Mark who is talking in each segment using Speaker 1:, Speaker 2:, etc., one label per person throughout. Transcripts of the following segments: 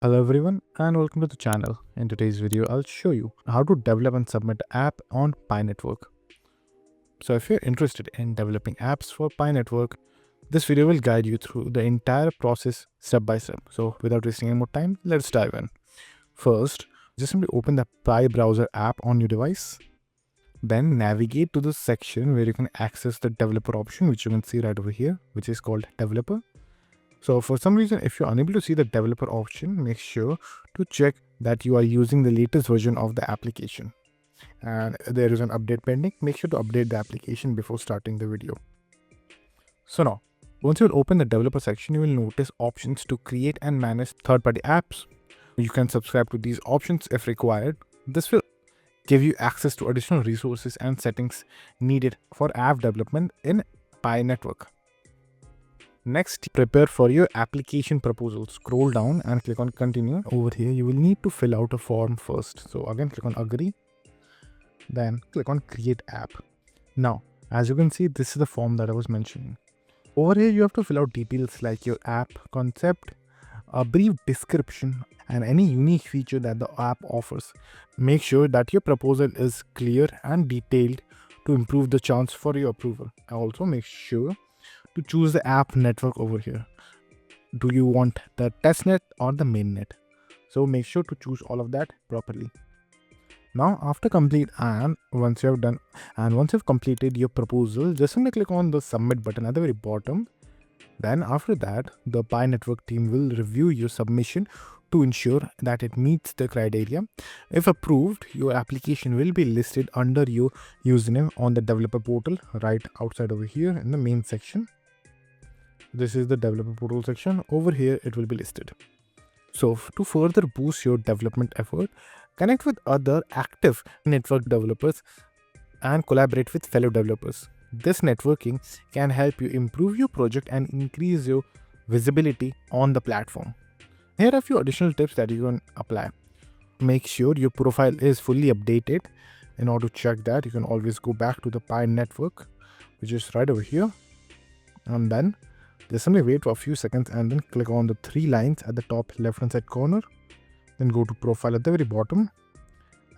Speaker 1: Hello everyone and welcome to the channel. In today's video, I'll show you how to develop and submit an app on Pi Network. So if you're interested in developing apps for Pi Network, this video will guide you through the entire process step by step. So without wasting any more time, let's dive in. First, just simply open the Pi browser app on your device. Then navigate to the section where you can access the developer option, which you can see right over here, which is called developer. So for some reason, if you're unable to see the developer option, make sure to check that you are using the latest version of the application. And there is an update pending. Make sure to update the application before starting the video. So now, once you open the developer section, you will notice options to create and manage third-party apps. You can subscribe to these options if required. This will give you access to additional resources and settings needed for app development in Pi Network. Next, prepare for your application proposal. Scroll down and click on continue. Over here, you will need to fill out a form first. So again, click on agree. Then click on create app. Now, as you can see, this is the form that I was mentioning. Over here, you have to fill out details like your app concept, a brief description, and any unique feature that the app offers. Make sure that your proposal is clear and detailed to improve the chance for your approval. Also, make sure to choose the app network over here. Do you want the testnet or the mainnet? So make sure to choose all of that properly. Now after once you've completed your proposal, just simply click on the submit button at the very bottom. Then after that, the Pi Network team will review your submission to ensure that it meets the criteria. If approved, your application will be listed under your username on the developer portal right outside over here in the main section. This is the developer portal section. Over here, it will be listed. So to further boost your development effort, connect with other active network developers and collaborate with fellow developers. This networking can help you improve your project and increase your visibility on the platform. Here are a few additional tips that you can apply. Make sure your profile is fully updated. In order to check that, you can always go back to the Pi Network, which is right over here. And then just simply wait for a few seconds and then click on the three lines at the top left hand side corner. Then go to profile at the very bottom.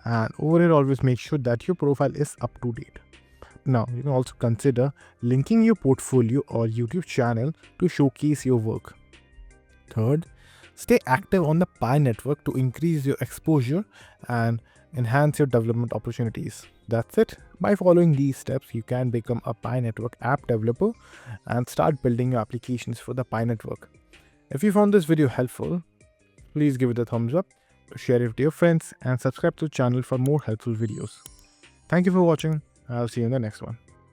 Speaker 1: And over here, always make sure that your profile is up to date. Now, you can also consider linking your portfolio or YouTube channel to showcase your work. Third, stay active on the Pi Network to increase your exposure and enhance your development opportunities. That's it. By following these steps, you can become a Pi Network app developer and start building your applications for the Pi Network. If you found this video helpful, please give it a thumbs up, share it with your friends, and subscribe to the channel for more helpful videos. Thank you for watching. I'll see you in the next one.